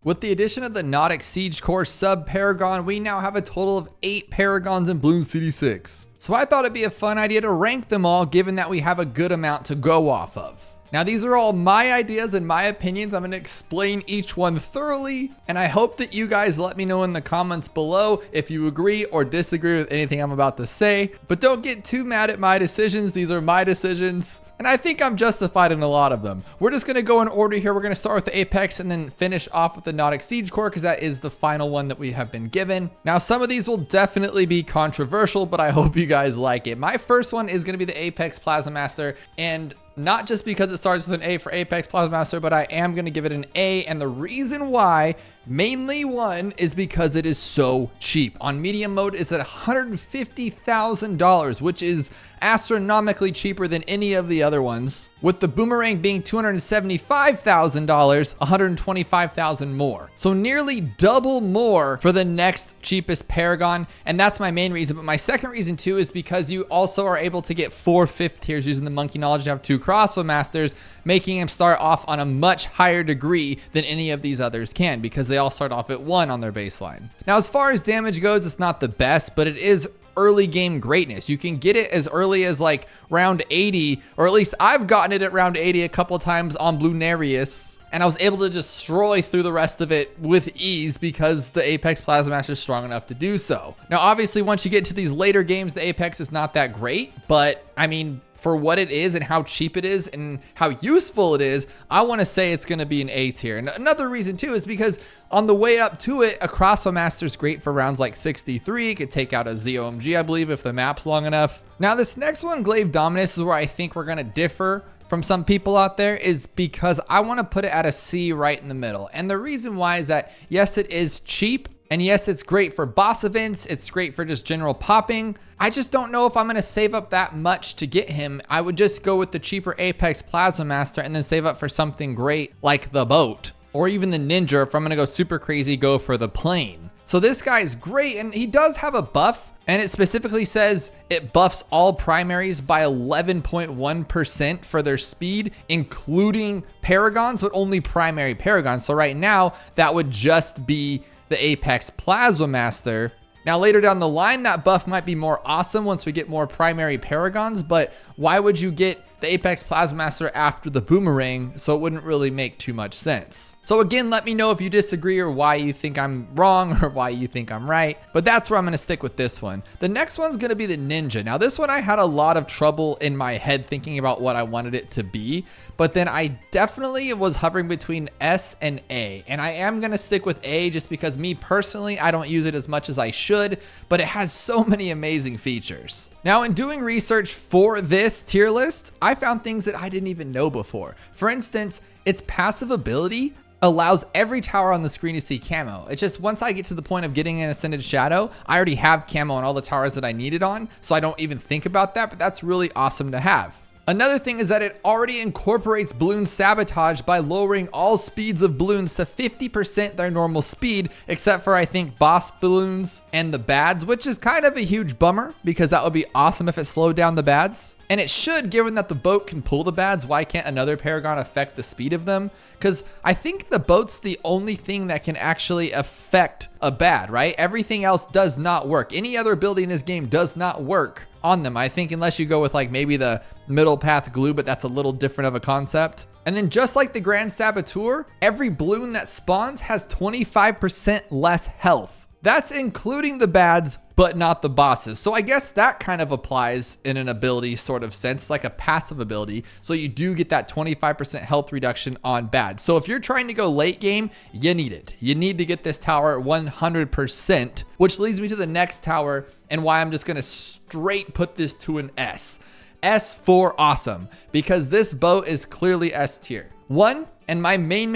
With the addition of the Nautic Siege Core sub Paragon, we now have a total of 8 Paragons in Bloons TD6. So I thought it'd be a fun idea to rank them all, given that we have a good amount to go off of. Now these are all my ideas and my opinions. I'm going to explain each one thoroughly, and I hope that you guys let me know in the comments below if you agree or disagree with anything I'm about to say. But don't get too mad at my decisions. These are my decisions, and I think I'm justified in a lot of them. We're just going to go in order here. We're going to start with the Apex and then finish off with the Nautic Siege Core, because that is the final one that we have been given. Now some of these will definitely be controversial, but I hope you guys like it. My first one is going to be the Apex Plasma Master, and not just because it starts with an A for Apex Plasma Master, but I am going to give it an A. And the reason why, mainly one, is because it is so cheap. On medium mode, it's at $150,000, which is astronomically cheaper than any of the other ones. With the Boomerang being $275,000, $125,000 more. So nearly double more for the next cheapest Paragon. And that's my main reason. But my second reason too is because you also are able to get 4 5th tiers using the Monkey Knowledge to have 2 Crossbow Masters, making him start off on a much higher degree than any of these others can, because they all start off at 1 on their baseline. Now, as far as damage goes, it's not the best, but it is early game greatness. You can get it as early as like round 80, or at least I've gotten it at round 80 a couple times on Bloonarius, and I was able to destroy through the rest of it with ease because the Apex Plasma Master is strong enough to do so. Now, obviously, once you get into these later games, the Apex is not that great, but I mean, for what it is and how cheap it is and how useful it is, I want to say it's going to be an A tier. And another reason too is because on the way up to it, a Crossbow Master is great for rounds like 63. It could take out a ZOMG, I believe, if the map's long enough. Now this next one, Glaive Dominus, is where I think we're going to differ from some people out there, is because I want to put it at a C right in the middle. And the reason why is that, yes, it is cheap. And yes, it's great for boss events. It's great for just general popping. I just don't know if I'm going to save up that much to get him. I would just go with the cheaper Apex Plasma Master and then save up for something great like the boat, or even the Ninja. If I'm going to go super crazy, go for the plane. So this guy is great, and he does have a buff, and it specifically says it buffs all primaries by 11.1% for their speed, including Paragons, but only primary Paragons. So right now, that would just be the Apex Plasma Master. Now later down the line, that buff might be more awesome once we get more primary Paragons, but why would you get the Apex Plasma Master after the Boomerang? So it wouldn't really make too much sense. So again, let me know if you disagree or why you think I'm wrong or why you think I'm right, but that's where I'm gonna stick with this one. The next one's gonna be the Ninja. Now this one, I had a lot of trouble in my head thinking about what I wanted it to be, but then I definitely was hovering between S and A, and I am gonna stick with A just because me personally, I don't use it as much as I should, but it has so many amazing features. Now in doing research for this tier list, I found things that I didn't even know before. For instance, its passive ability allows every tower on the screen to see camo. It's just once I get to the point of getting an Ascended Shadow, I already have camo on all the towers that I need it on, so I don't even think about that, but that's really awesome to have. Another thing is that it already incorporates balloon sabotage by lowering all speeds of balloons to 50% their normal speed, except for I think boss balloons and the bads, which is kind of a huge bummer because that would be awesome if it slowed down the bads. And it should, given that the boat can pull the bads. Why can't another Paragon affect the speed of them? Because I think the boat's the only thing that can actually affect a bad, right? Everything else does not work. Any other ability in this game does not work on them, I think, unless you go with like maybe the middle path glue, but that's a little different of a concept. And then just like the Grand Saboteur, every balloon that spawns has 25% less health. That's including the bads, but not the bosses. So I guess that kind of applies in an ability sort of sense, like a passive ability. So you do get that 25% health reduction on bad. So if you're trying to go late game, you need it. You need to get this tower 100%, which leads me to the next tower and why I'm just gonna straight put this to an S. S for awesome, because this boat is clearly S tier. One, and my main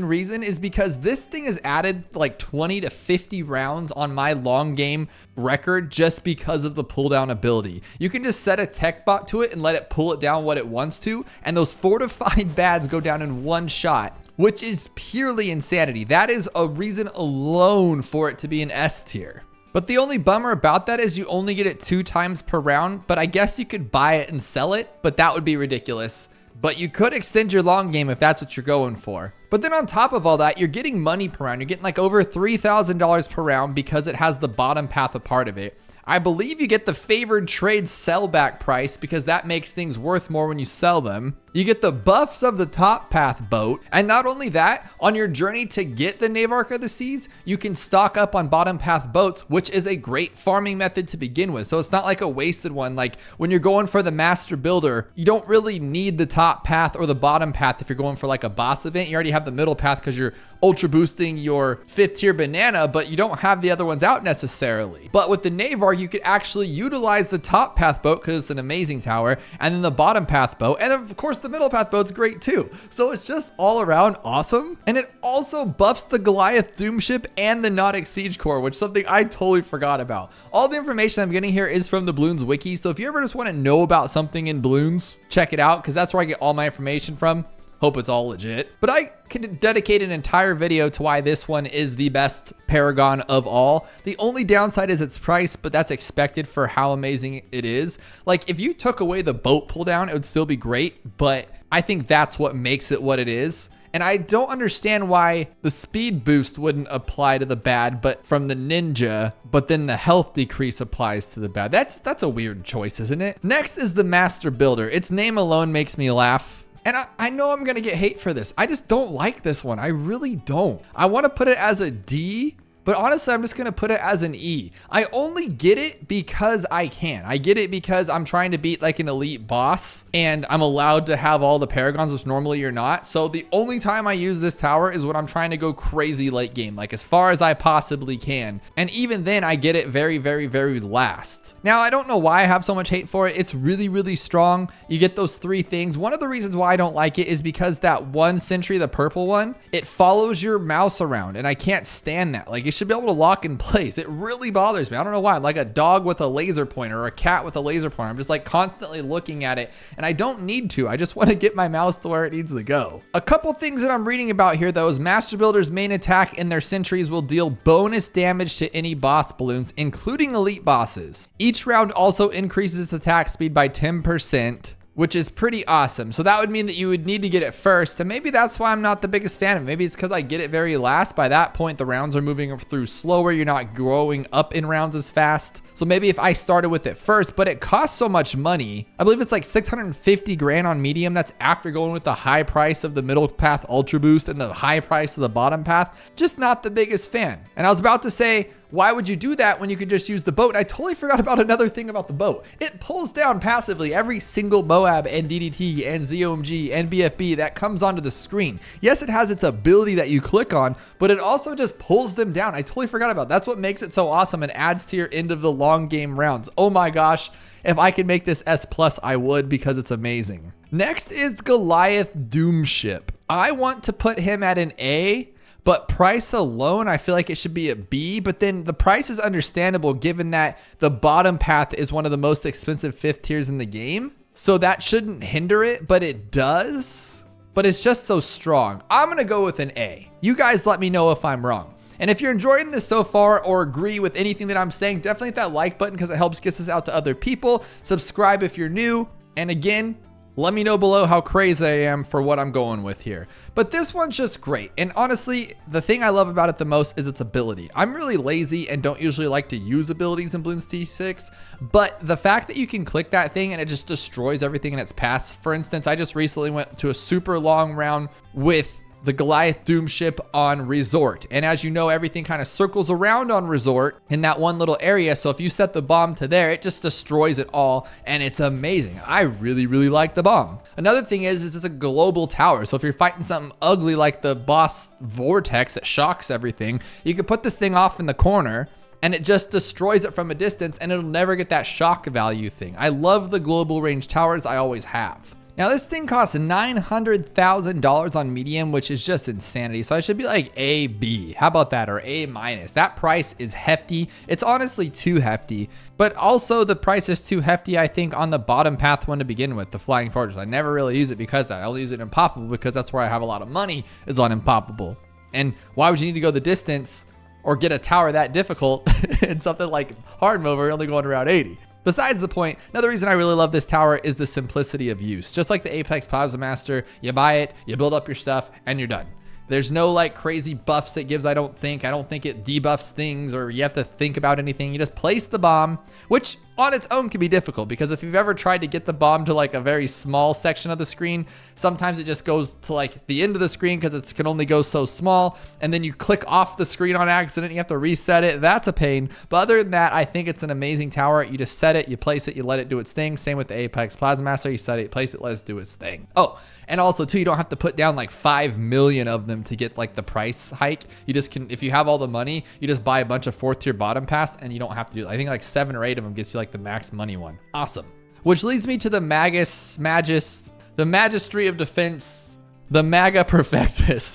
reason is because this thing has added like 20 to 50 rounds on my long game record just because of the pull down ability. You can just set a tech bot to it and let it pull it down what it wants to, and those fortified bads go down in one shot, which is purely insanity. That is a reason alone for it to be an S tier. But the only bummer about that is you only get it 2 times per round, but I guess you could buy it and sell it, but that would be ridiculous. but you could extend your long game if that's what you're going for. But then on top of all that, you're getting money per round. You're getting like over $3,000 per round because it has the bottom path a part of it. I believe you get the favored trade sellback price because that makes things worth more when you sell them. You get the buffs of the top path boat. And not only that, on your journey to get the Navarch of the Seas, you can stock up on bottom path boats, which is a great farming method to begin with. So it's not like a wasted one. Like when you're going for the master builder, you don't really need the top path or the bottom path if you're going for like a boss event. You already have the middle path because you're ultra boosting your 5th tier banana, but you don't have the other ones out necessarily. But with the Navarch, you could actually utilize the top path boat because it's an amazing tower, and then the bottom path boat, and of course the middle path boat's great too. So it's just all around awesome. And it also buffs the Goliath Doom Ship and the Nautic Siege Core, which is something I totally forgot about. All the information I'm getting here is from the Bloons wiki, so if you ever just want to know about something in Bloons, check it out because that's where I get all my information from. Hope it's all legit. But I could dedicate an entire video to why this one is the best Paragon of all. The only downside is its price, but that's expected for how amazing it is. Like if you took away the boat pull down, it would still be great, but I think that's what makes it what it is. And I don't understand why the speed boost wouldn't apply to the bad, but from the ninja, but then the health decrease applies to the bad. That's a weird choice, isn't it? Next is the Master Builder. Its name alone makes me laugh. And I know I'm gonna get hate for this. I just don't like this one. I really don't. I want to put it as a D, but honestly, I'm just gonna put it as an E. I only get it because I can. I get it because I'm trying to beat like an elite boss and I'm allowed to have all the Paragons, which normally you're not. So the only time I use this tower is when I'm trying to go crazy late game, like as far as I possibly can. And even then I get it very, very, very last. Now, I don't know why I have so much hate for it. It's really, really strong. You get those 3 things. One of the reasons why I don't like it is because that one sentry, the purple one, it follows your mouse around and I can't stand that. Like it should be able to lock in place. It really bothers me. I don't know why. I'm like a dog with a laser pointer or a cat with a laser pointer. I'm just like constantly looking at it and I don't need to. I just want to get my mouse to where it needs to go. A couple things that I'm reading about here though is Master Builder's main attack and their sentries will deal bonus damage to any boss balloons, including elite bosses. Each round also increases its attack speed by 10%. Which is pretty awesome. So that would mean that you would need to get it first. And maybe that's why I'm not the biggest fan of it. Maybe it's because I get it very last. By that point, the rounds are moving through slower. You're not growing up in rounds as fast. So maybe if I started with it first, but it costs so much money. I believe it's like 650 grand on medium. That's after going with the high price of the middle path ultra boost and the high price of the bottom path. Just not the biggest fan. And I was about to say, why would you do that when you could just use the boat? I totally forgot about another thing about the boat. It pulls down passively every single Moab and DDT and ZOMG and BFB that comes onto the screen. Yes, it has its ability that you click on, but it also just pulls them down. I totally forgot about that. That's what makes it so awesome and adds to your end of the long game rounds. Oh my gosh, if I could make this S+, I would because it's amazing. Next is Goliath Doom Ship. I want to put him at an A, but price alone, I feel like it should be a B, but then the price is understandable given that the bottom path is one of the most expensive 5th tiers in the game. So that shouldn't hinder it, but it does. But it's just so strong. I'm gonna go with an A. You guys let me know if I'm wrong. And if you're enjoying this so far or agree with anything that I'm saying, definitely hit that like button because it helps get this out to other people. Subscribe if you're new. And again, let me know below how crazy I am for what I'm going with here. But this one's just great. And honestly, the thing I love about it the most is its ability. I'm really lazy and don't usually like to use abilities in Bloons TD6, but the fact that you can click that thing and it just destroys everything in its path. For instance, I just recently went to a super long round with the Goliath Doom Ship on Resort. And as you know, everything kind of circles around on Resort in that one little area. So if you set the bomb to there, it just destroys it all. And it's amazing. I really, really like the bomb. Another thing is it's a global tower. So if you're fighting something ugly like the boss Vortex that shocks everything, you can put this thing off in the corner and it just destroys it from a distance and it'll never get that shock value thing. I love the global range towers. I always have. Now this thing costs $900,000 on medium, which is just insanity. So I should be like A, B. How about that? Or A minus. That price is hefty. It's honestly too hefty, but also the price is too hefty, I think, on the bottom path one to begin with, the Flying Fortress. I never really use it because I only use it in Impoppable because that's where I have a lot of money is on Impoppable. And why would you need to go the distance or get a tower that difficult in something like hard mode where you're only going around 80? Besides the point, another reason I really love this tower is the simplicity of use. Just like the Apex Plasma Master, you buy it, you build up your stuff, and you're done. There's no like crazy buffs it gives, I don't think. I don't think it debuffs things or you have to think about anything. You just place the bomb, which on its own can be difficult because if you've ever tried to get the bomb to like a very small section of the screen, sometimes it just goes to like the end of the screen because it can only go so small. And then you click off the screen on accident, you have to reset it. That's a pain. But other than that, I think it's an amazing tower. You just set it, you place it, you let it do its thing. Same with the Apex Plasma Master. You set it, place it, let it do its thing. Oh, and also too, you don't have to put down like 5 million of them to get like the price hike. You just can, if you have all the money, you just buy a bunch of 4th tier bottom pass and you don't have to do it. I think like 7 or 8 of them gets you like the max money one. Awesome. Which leads me to the the Magistry of Defense, the Maga Perfectus,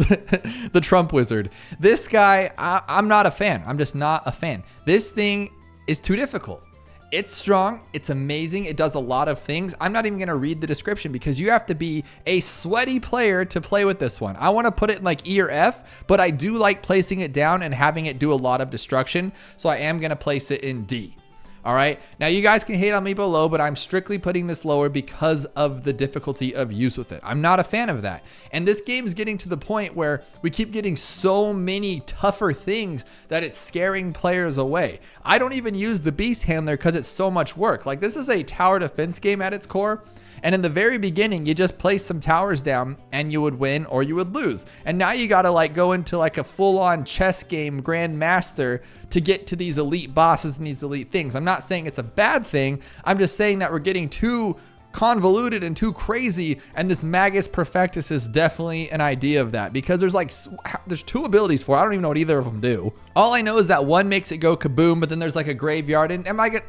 the Trump Wizard. This guy, I'm not a fan. I'm just not a fan. This thing is too difficult. It's strong. It's amazing. It does a lot of things. I'm not even going to read the description because you have to be a sweaty player to play with this one. I want to put it in like E or F, but I do like placing it down and having it do a lot of destruction. So I am going to place it in D. All right. Now you guys can hate on me below, but I'm strictly putting this lower because of the difficulty of use with it. I'm not a fan of that. And this game is getting to the point where we keep getting so many tougher things that it's scaring players away. I don't even use the Beast Handler because it's so much work. Like this is a tower defense game at its core. And in the very beginning, you just place some towers down and you would win or you would lose. And now you got to like go into like a full-on chess game grandmaster to get to these elite bosses and these elite things. I'm not saying it's a bad thing. I'm just saying that we're getting too convoluted and too crazy, and this Magus Perfectus is definitely an idea of that because there's 2 abilities for it. I don't even know what either of them do. All I know is that one makes it go kaboom, but then there's like a graveyard. And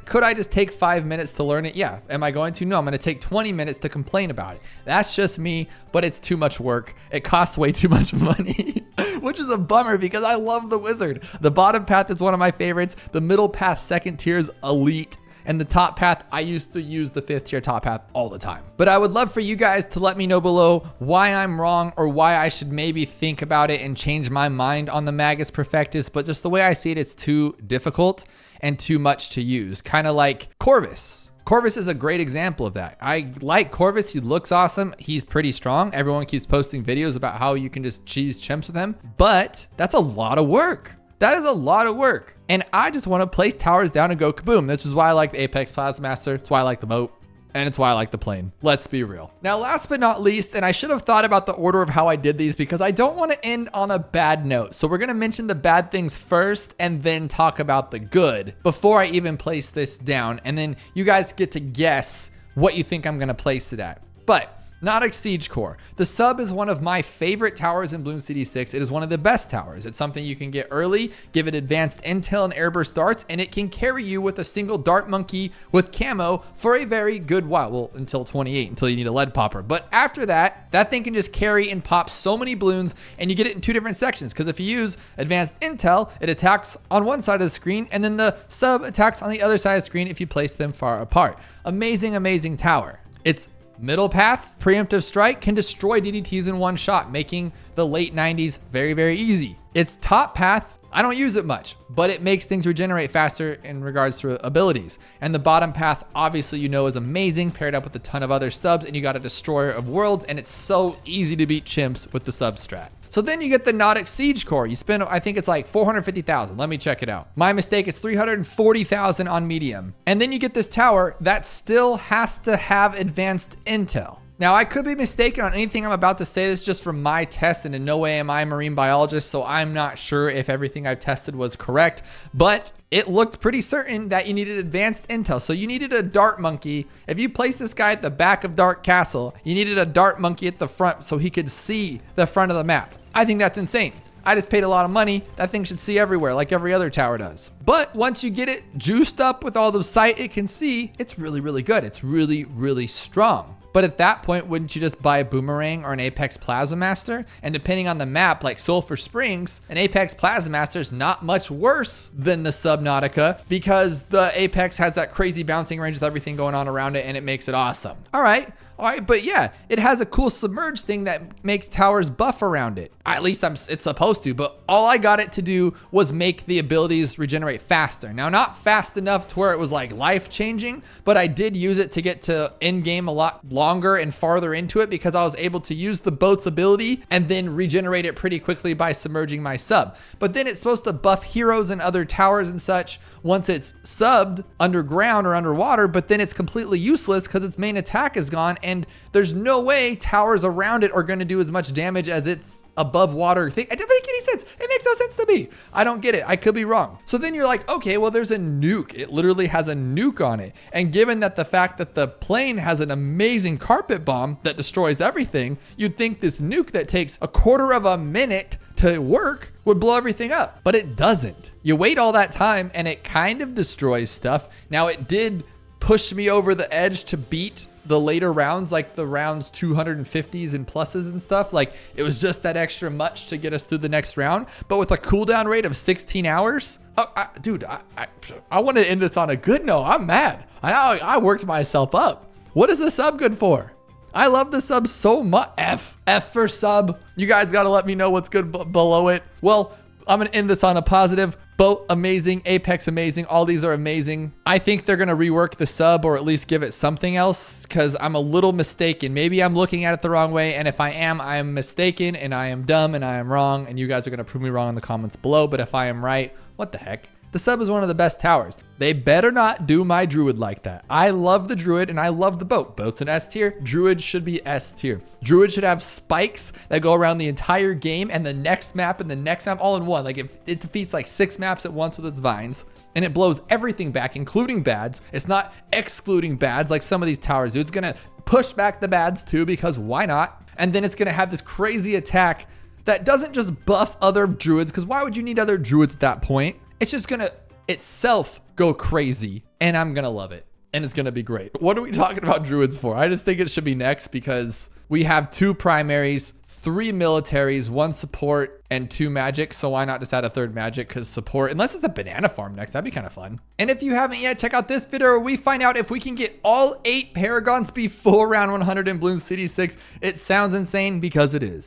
could I just take 5 minutes to learn it? Yeah. Am I going to? No, I'm going to take 20 minutes to complain about it. That's just me, but it's too much work. It costs way too much money, which is a bummer because I love the wizard. The bottom path is one of my favorites. The middle path, 2nd tier is elite. And the top path, I used to use the 5th tier top path all the time. But I would love for you guys to let me know below why I'm wrong or why I should maybe think about it and change my mind on the Magus Perfectus. But just the way I see it, it's too difficult and too much to use. Kind of like Corvus. Corvus is a great example of that. I like Corvus. He looks awesome. He's pretty strong. Everyone keeps posting videos about how you can just cheese chimps with him. But that's a lot of work. That is a lot of work. And I just want to place towers down and go kaboom. This is why I like the Apex Plasma Master. It's why I like the moat. And it's why I like the plane. Let's be real. Now, last but not least, and I should have thought about the order of how I did these because I don't want to end on a bad note. So we're going to mention the bad things first and then talk about the good before I even place this down. And then you guys get to guess what you think I'm going to place it at. But Nautic Siege Core. The sub is one of my favorite towers in Bloons TD6. It is one of the best towers. It's something you can get early, give it advanced intel and airburst darts, and it can carry you with a single dart monkey with camo for a very good while. Well, until 28, until you need a lead popper. But after that, that thing can just carry and pop so many balloons, and you get it in 2 different sections. Because if you use advanced intel, it attacks on one side of the screen, and then the sub attacks on the other side of the screen if you place them far apart. Amazing, amazing tower. It's middle path, preemptive strike, can destroy DDTs in one shot, making the late 90s very, very easy. Its top path, I don't use it much, but it makes things regenerate faster in regards to abilities. And the bottom path, obviously, you know, is amazing, paired up with a ton of other subs, and you got a Destroyer of Worlds, and it's so easy to beat chimps with the sub strat. So then you get the Nautic Siege Core. You spend, I think it's like 450,000. Let me check it out. My mistake, it's 340,000 on medium. And then you get this tower that still has to have advanced intel. Now, I could be mistaken on anything I'm about to say. This is just from my test, and in no way am I a marine biologist, so I'm not sure if everything I've tested was correct, but it looked pretty certain that you needed advanced intel. So you needed a dart monkey. If you place this guy at the back of Dark Castle, you needed a dart monkey at the front so he could see the front of the map. I think that's insane. I just paid a lot of money. That thing should see everywhere like every other tower does. But once you get it juiced up with all the sight it can see, it's really, really good. It's really, really strong. But at that point, wouldn't you just buy a Boomerang or an Apex Plasma Master? And depending on the map, like Sulphur Springs, an Apex Plasma Master is not much worse than the Subnautica because the Apex has that crazy bouncing range with everything going on around it and it makes it awesome. All right, All right, but yeah, it has a cool submerge thing that makes towers buff around it. At least it's supposed to, but all I got it to do was make the abilities regenerate faster. Now, not fast enough to where it was like life changing, but I did use it to get to end game a lot longer and farther into it because I was able to use the boat's ability and then regenerate it pretty quickly by submerging my sub. But then it's supposed to buff heroes and other towers and such once it's subbed underground or underwater, but then it's completely useless because its main attack is gone and there's no way towers around it are going to do as much damage as its above water thing. It doesn't make any sense. It makes no sense to me. I don't get it. I could be wrong. So then you're like, okay, well, there's a nuke. It literally has a nuke on it. And given that the fact that the plane has an amazing carpet bomb that destroys everything, you'd think this nuke that takes a quarter of a minute to work would blow everything up, but it doesn't. You wait all that time and it kind of destroys stuff. Now, it did push me over the edge to beat the later rounds, like the rounds 250s and pluses and stuff. Like, it was just that extra much to get us through the next round. But with a cooldown rate of 16 hours, I want to end this on a good note. I'm mad. I worked myself up. What is the sub good for? I love the sub so much. F for sub. You guys got to let me know what's good below it. Well, I'm going to end this on a positive. Boat amazing, Apex amazing, all these are amazing. I think they're gonna rework the sub or at least give it something else because I'm a little mistaken. Maybe I'm looking at it the wrong way, and if I am mistaken and I am dumb and I am wrong, and you guys are gonna prove me wrong in the comments below, but if I am right, what the heck? The sub is one of the best towers. They better not do my druid like that. I love the druid and I love the boat. Boat's an S tier. Druid should be S tier. Druid should have spikes that go around the entire game and the next map and the next map all in one. Like it defeats like 6 maps at once with its vines and it blows everything back, including bads. It's not excluding bads like some of these towers do. It's gonna push back the bads too because why not? And then it's gonna have this crazy attack that doesn't just buff other druids because why would you need other druids at that point? It's just gonna itself go crazy and I'm gonna love it and it's gonna be great. What are we talking about druids for? I just think it should be next because we have 2 primaries, 3 militaries, 1 support and 2 magic. So why not just add a 3rd magic? Because support, unless it's a banana farm next, that'd be kind of fun. And if you haven't yet, check out this video where we find out if we can get all 8 Paragons before round 100 in Bloons TD6. It sounds insane because it is.